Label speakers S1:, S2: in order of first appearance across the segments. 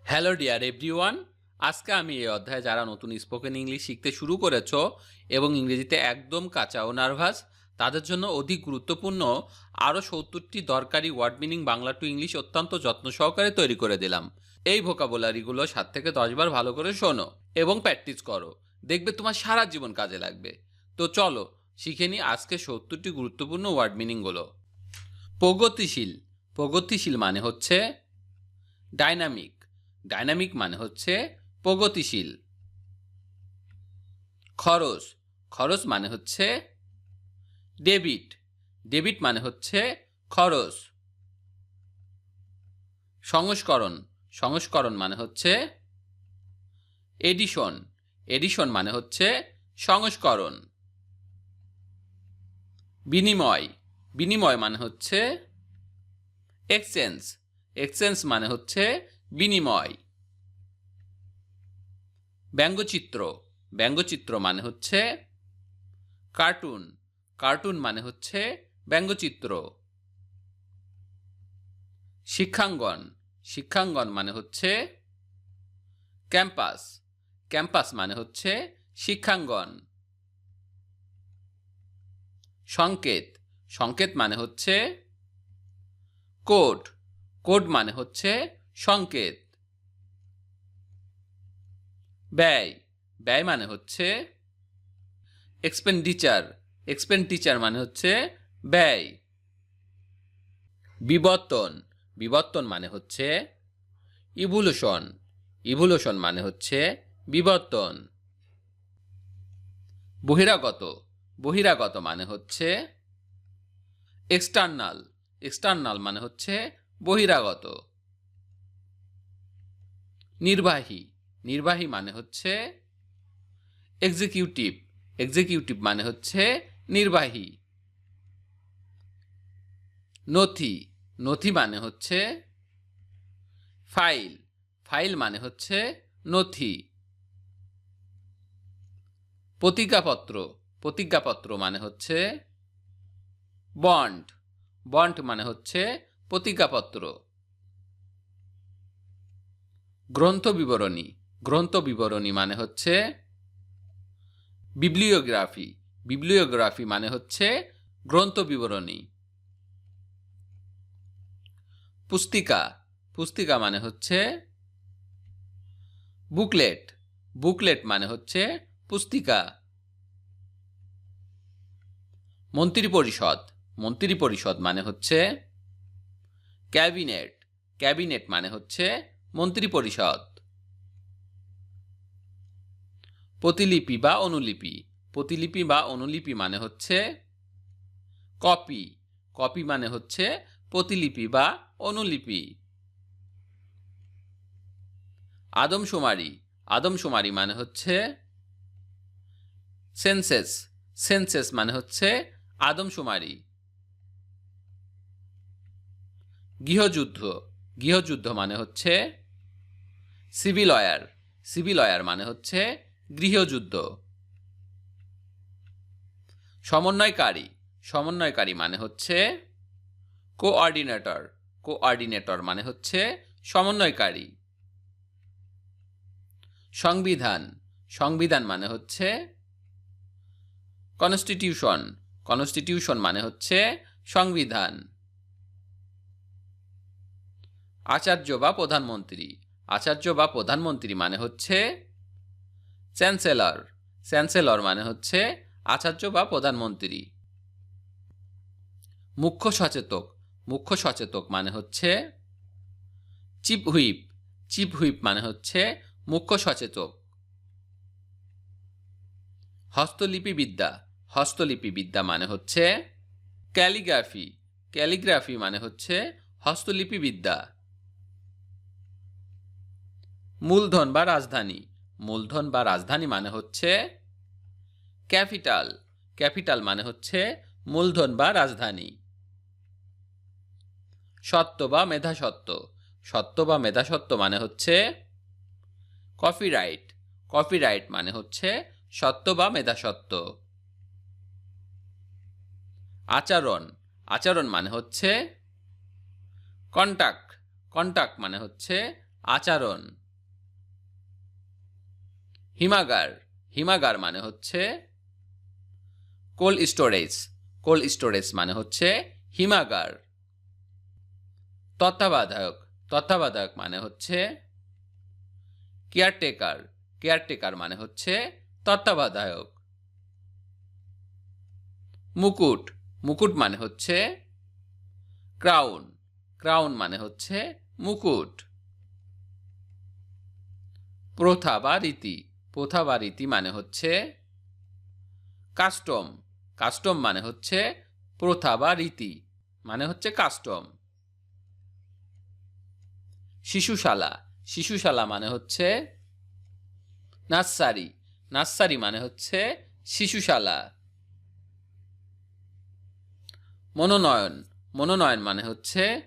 S1: Hello dear everyone, আজকে আমি এই অধ্যায়ে যারা নতুন স্পোকেন ইংলিশ শিখতে শুরু করেছো এবং ইংরেজিতে একদম কাঁচা ও নার্ভাস তাদের জন্য অধিক গুরুত্বপূর্ণ আরও ৭০টি দরকারি word meaning Bangla to English অত্যন্ত যত্ন সহকারে তৈরি করে দিলাম। এই ভোকাবুলারিগুলো ৭ থেকে ১০ বার ভালো করে শোনো এবং প্র্যাকটিস করো, দেখবে তোমার সারা জীবন কাজে লাগবে। তো চলো শিখে নিই আজকে ৭০টি গুরুত্বপূর্ণ ওয়ার্ড মিনিংগুলো। প্রগতিশীল। প্রগতিশীল মানে হচ্ছে ডাইনামিক। ডাইনামিক মানে হচ্ছে প্রগতিশীল। খরচ। খরচ মানে হচ্ছে ডেবিট। ডেবিট মানে হচ্ছে খরচ। সংস্করণ। সংস্করণ মানে হচ্ছে এডিশন। এডিশন মানে হচ্ছে সংস্করণ। বিনিময়। বিনিময় মানে হচ্ছে এক্সচেঞ্জ। এক্সচেঞ্জ মানে হচ্ছে বিনিময়। ব্যঙ্গচিত্র। ব্যঙ্গচিত্র মানে হচ্ছে কার্টুন। কার্টুন মানে হচ্ছে ব্যঙ্গচিত্র। শিক্ষাঙ্গন। শিক্ষাঙ্গন মানে হচ্ছে ক্যাম্পাস। ক্যাম্পাস মানে হচ্ছে শিক্ষাঙ্গন। সংকেত। সংকেত মানে হচ্ছে কোড। কোড মানে হচ্ছে সংকেত। ব্যয়। ব্যয় মানে হচ্ছে এক্সপেন্ডিচার। এক্সপেন্ডিচার মানে হচ্ছে ব্যয়। বিবর্তন। বিবর্তন মানে হচ্ছে ইভোলিউশন। ইভোলিউশন মানে হচ্ছে বিবর্তন। বহিরাগত। বহিরাগত মানে হচ্ছে এক্সটার্নাল। এক্সটার্নাল মানে হচ্ছে বহিরাগত। নির্বাহী। নির্বাহী মানে হচ্ছে এক্সিকিউটিভ। এক্সিকিউটিভ মানে হচ্ছে নির্বাহী। নথি। নথি মানে হচ্ছে ফাইল। ফাইল মানে হচ্ছে নথি। প্রতিজ্ঞাপত্র। প্রতিজ্ঞাপত্র মানে হচ্ছে বন্ড। বন্ড মানে হচ্ছে প্রতিজ্ঞাপত্র। গ্রন্থ বিবরণী। গ্রন্থ বিবরণী মানে হচ্ছে বিবলিওগ্রাফি। বিবলিওগ্রাফি মানে হচ্ছে গ্রন্থ বিবরণী। পুস্তিকা। পুস্তিকা মানে হচ্ছে বুকলেট। বুকলেট মানে হচ্ছে পুস্তিকা। মন্ত্রিপরিষদ। মন্ত্রিপরিষদ মানে হচ্ছে ক্যাবিনেট। ক্যাবিনেট মানে হচ্ছে মন্ত্রিপরিষদ। প্রতিলিপি বা অনুলিপি। প্রতিলিপি বা অনুলিপি মানে হচ্ছে কপি। কপি মানে হচ্ছে প্রতিলিপি বা অনুলিপি। আদমশুমারি। আদমশুমারি মানে হচ্ছে সেন্সেস। সেন্সেস মানে হচ্ছে আদমশুমারি। গৃহযুদ্ধ। গৃহযুদ্ধ মানে হচ্ছে সিভিল ওয়ার। সিভিল ওয়ার মানে হচ্ছে গৃহযুদ্ধ। সমন্বয়কারী। সমন্বয়কারী মানে হচ্ছে কোঅর্ডিনেটর। কোঅর্ডিনেটর মানে হচ্ছে সমন্বয়কারী। সংবিধান। সংবিধান মানে হচ্ছে কনস্টিটিউশন। কনস্টিটিউশন মানে হচ্ছে সংবিধান। আচার্য বা প্রধানমন্ত্রী। আচার্য বা প্রধানমন্ত্রী মানে হচ্ছে চ্যান্সেলর। চ্যান্সেলর মানে হচ্ছে আচার্য বা প্রধানমন্ত্রী। মুখ্য সচেতক। মুখ্য সচেতক মানে হচ্ছে চিফ হুইপ। চিফ হুইপ মানে হচ্ছে মুখ্য সচেতক। হস্তলিপিবিদ্যা। হস্তলিপিবিদ্যা মানে হচ্ছে ক্যালিগ্রাফি। ক্যালিগ্রাফি মানে হচ্ছে হস্তলিপিবিদ্যা। মূলধন বা রাজধানী। মূলধন বা রাজধানী মানে হচ্ছে ক্যাপিটাল। ক্যাপিটাল মানে হচ্ছে মূলধন বা রাজধানী। সত্ত্ব বা মেধাসত্ত্ব। সত্ত্ব বা মেধাসত্ত্ব মানে হচ্ছে কপিরাইট। কপিরাইট মানে হচ্ছে সত্ত্ব বা মেধাসত্ত্ব। আচরণ। আচরণ মানে হচ্ছে কন্টাক্ট। কন্টাক্ট মানে হচ্ছে আচরণ। হিমাগার, হিমাগার মানে হচ্ছে কোল্ড স্টোরেজ, কোল্ড স্টোরেজ মানে হচ্ছে হিমাগার। তত্ত্বাবধায়ক, তত্ত্বাবধায়ক মানে হচ্ছে কেয়ারটেকার, কেয়ারটেকার মানে হচ্ছে তত্ত্বাবধায়ক। মুকুট, মুকুট মানে হচ্ছে ক্রাউন, ক্রাউন মানে হচ্ছে মুকুট। প্রথা বা রীতি, প্রথা বা রীতি মানে হচ্ছে কাস্টম, কাস্টম মানে হচ্ছে প্রথা বা রীতি মানে হচ্ছে কাস্টম। শিশুশালা, শিশুশালা মানে হচ্ছে নার্সারি, নার্সারি মানে হচ্ছে শিশুশালা। মনোনয়ন, মনোনয়ন মানে হচ্ছে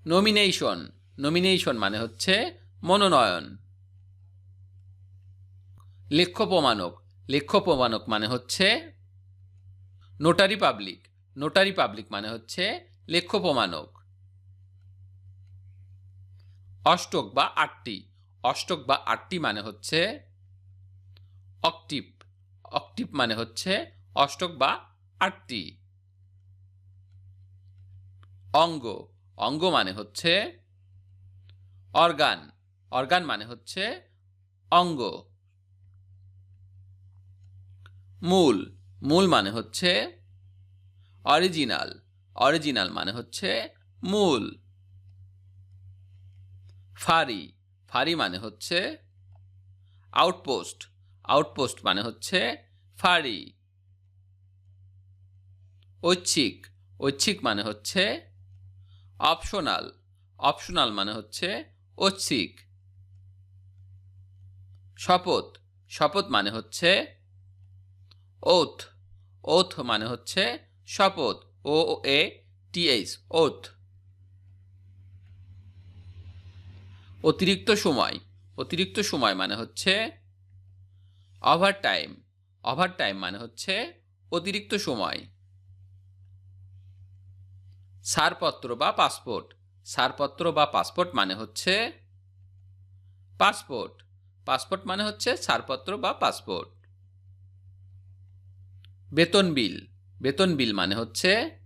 S1: নমিনেশন, নমিনেশন মানে হচ্ছে মনোনয়ন। লেখ্য প্রমাণক, লেখ্য প্রমাণক মানে হচ্ছে নোটারি পাবলিক, নোটারি পাবলিক মানে হচ্ছে লেখ্য প্রমাণক। অষ্টক বা আটটি, অষ্টক বা আটটি মানে হচ্ছে অক্টিভ, অক্টিভ মানে হচ্ছে অষ্টক বা আটটি। অঙ্গ, অঙ্গ মানে হচ্ছে অর্গান, অর্গান মানে হচ্ছে অঙ্গ। মূল, মূল মানে হচ্ছে অরিজিনাল, অরিজিনাল মানে হচ্ছে মূল। ফাঁড়ি, ফাঁড়ি মানে হচ্ছে আউটপোস্ট, আউটপোস্ট মানে হচ্ছে ফাঁড়ি। ঐচ্ছিক, ঐচ্ছিক মানে হচ্ছে অপশনাল, অপশনাল মানে হচ্ছে ঐচ্ছিক। শপথ, শপথ মানে হচ্ছে ওথ, ওথ মানে হচ্ছে শপথ, ও এ টি এইচ, ওথ। অতিরিক্ত সময়, অতিরিক্ত সময় মানে হচ্ছে ওভার টাইম, ওভার টাইম মানে হচ্ছে অতিরিক্ত সময়। ছাড়পত্র বা পাসপোর্ট, ছাড়পত্র বা পাসপোর্ট মানে হচ্ছে পাসপোর্ট, পাসপোর্ট মানে হচ্ছে ছাড়পত্র বা পাসপোর্ট। বেতন বিল, বেতন বিল মানে হচ্ছে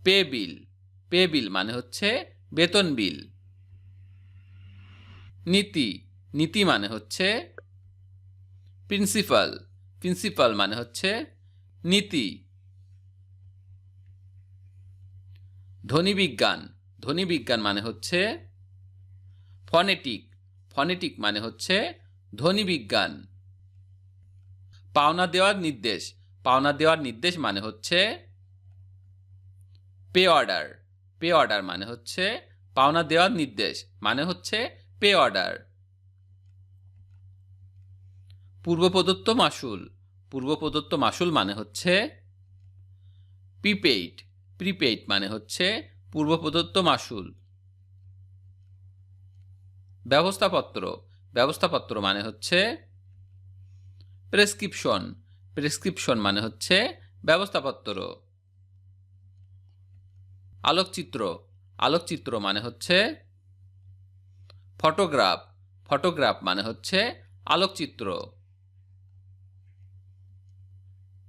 S1: পে বিল, পে বিল মানে হচ্ছে বেতন বিল। নীতি, নীতি মানে হচ্ছে প্রিন্সিপাল, প্রিন্সিপাল মানে হচ্ছে নীতি। ধ্বনিবিজ্ঞান, ধ্বনিবিজ্ঞান মানে হচ্ছে ফনেটিক, ফনেটিক মানে হচ্ছে ধ্বনিবিজ্ঞান। পাওনা দেওয়ার নির্দেশ, পাওনা দেওয়ার নির্দেশ মানে হচ্ছে পে অর্ডার, পে অর্ডার মানে হচ্ছে পাওনা দেওয়ার নির্দেশ মানে হচ্ছে পে অর্ডার। পূর্ব প্রদত্ত মাসুল, পূর্ব প্রদত্ত মাসুল মানে হচ্ছে প্রিপেইড, প্রিপেইড মানে হচ্ছে পূর্ব প্রদত্ত মাসুল। ব্যবস্থাপত্র, ব্যবস্থাপত্র মানে হচ্ছে প্রেসক্রিপশন, প্রেসক্রিপশন মানে হচ্ছে ব্যবস্থাপত্র। আলোকচিত্র, আলোকচিত্র মানে হচ্ছে ফটোগ্রাফ, ফটোগ্রাফ মানে হচ্ছে আলোকচিত্র।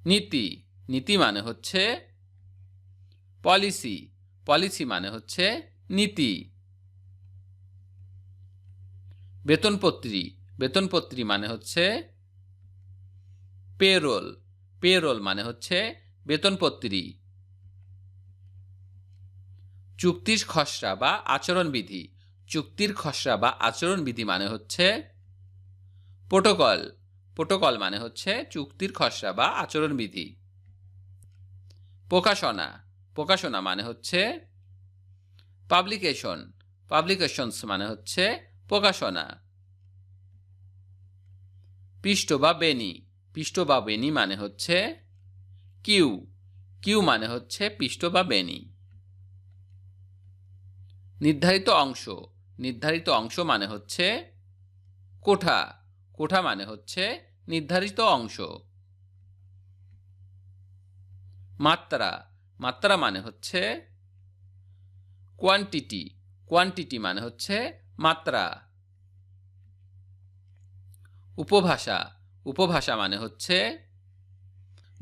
S1: নীতি, নীতি মানে হচ্ছে পলিসি, পলিসি মানে হচ্ছে নীতি। বেতনপত্রী, বেতনপত্রী মানে হচ্ছে পেরোল, পেরোল মানে হচ্ছে বেতনপত্রী। চুক্তির খসড়া বা আচরণবিধি, চুক্তির খসড়া বা আচরণবিধি মানে হচ্ছে প্রোটোকল, প্রোটোকল মানে হচ্ছে চুক্তির খসড়া বা আচরণবিধি। প্রকাশনা, প্রকাশনা মানে হচ্ছে পাবলিকেশন, পাবলিকেশনস মানে হচ্ছে প্রকাশনা। পৃষ্ঠ বা বেনি, পৃষ্ঠ বা বেনি মানে হচ্ছে কিউ, কিউ মানে হচ্ছে পৃষ্ঠ বা বেনি। নির্ধারিত অংশ, নির্ধারিত অংশ মানে হচ্ছে কোঠা, কোঠা মানে হচ্ছে নির্ধারিত অংশ। মাত্রা, মাত্রা মানে হচ্ছে কোয়ান্টিটি, কোয়ান্টিটি মানে হচ্ছে মাত্রা। উপভাষা, উপভাষা মানে হচ্ছে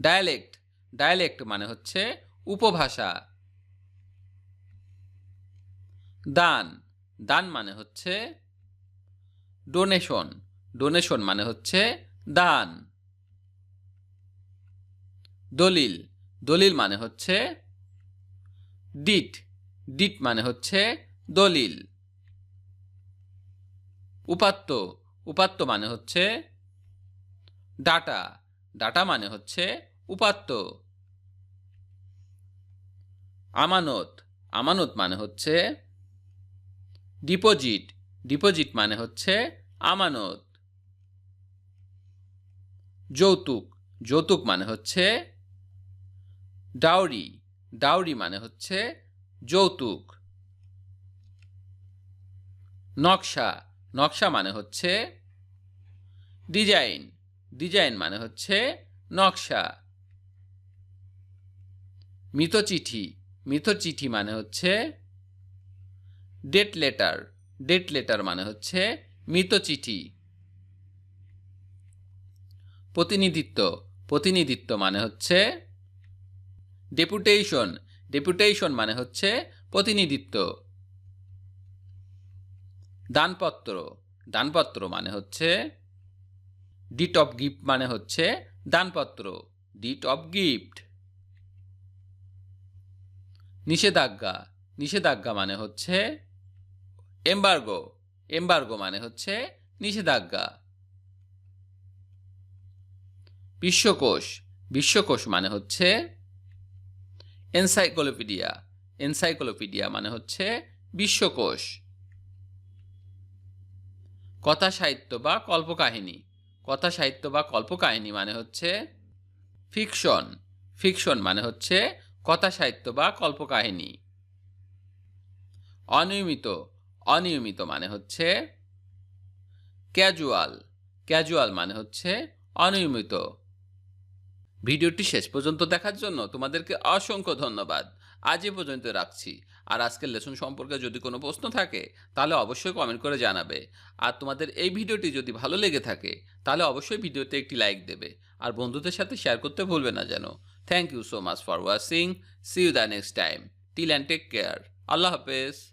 S1: ডায়ালেক্ট, ডায়ালেক্ট মানে হচ্ছে উপভাষা। দান, দান মানে হচ্ছে ডোনেশন, ডোনেশন মানে হচ্ছে দান। দলিল, দলিল মানে হচ্ছে ডিট, ডিট মানে হচ্ছে দলিল। উপাত্ত, উপাত্ত মানে হচ্ছে ডাটা, ডাটা মানে হচ্ছে উপাত্ত। আমানত, আমানত মানে হচ্ছে ডিপোজিট, ডিপোজিট মানে হচ্ছে আমানত। যৌতুক, যৌতুক মানে হচ্ছে ডাউরি, ডাউরি মানে হচ্ছে যৌতুক। নকশা, নকশা মানে হচ্ছে ডিজাইন, ডিজাইন মানে হচ্ছে নকশা। মিতচিঠি, মিতচিঠি মানে হচ্ছে ডেট লেটার, ডেট লেটার মানে হচ্ছে মিতচিঠি। প্রতিনিধিত্ব, প্রতিনিধিত্ব মানে হচ্ছে ডেপুটেশন, ডেপুটেশন মানে হচ্ছে প্রতিনিধিত্ব। দানপত্র, দানপত্র মানে হচ্ছে ডিট অফ গিফট মানে হচ্ছে দানপত্র, ডিট অফ গিফট। নিষেধাজ্ঞা, নিষেধাজ্ঞা মানে হচ্ছে এম্বার্গো, এম্বার্গো মানে হচ্ছে নিষেধাজ্ঞা। বিশ্বকোষ, বিশ্বকোষ মানে হচ্ছে এনসাইক্লোপিডিয়া, এনসাইক্লোপিডিয়া মানে হচ্ছে বিশ্বকোষ। কথা সাহিত্য বা কল্পকাহিনী, কথা সাহিত্য বা কল্পকাহিনী মানে হচ্ছে ফিকশন, ফিকশন মানে হচ্ছে কথা সাহিত্য বা কল্পকাহিনী। অনিয়মিত, অনিয়মিত মানে হচ্ছে ক্যাজুয়াল, ক্যাজুয়াল মানে হচ্ছে অনিয়মিত। ভিডিওটি শেষ পর্যন্ত দেখার জন্য তোমাদেরকে অসংখ্য ধন্যবাদ। আজ এ পর্যন্ত রাখছি। আর আজকের লেসন সম্পর্কে যদি কোনো প্রশ্ন থাকে তাহলে অবশ্যই কমেন্ট করে জানাবে। আর তোমাদের এই ভিডিওটি যদি ভালো লেগে থাকে তাহলে অবশ্যই ভিডিওতে একটি লাইক দেবে আর বন্ধুদের সাথে শেয়ার করতে ভুলবে না যেন। Thank you so much for watching. See you the next time. Till and take care. Allah হাফেজ।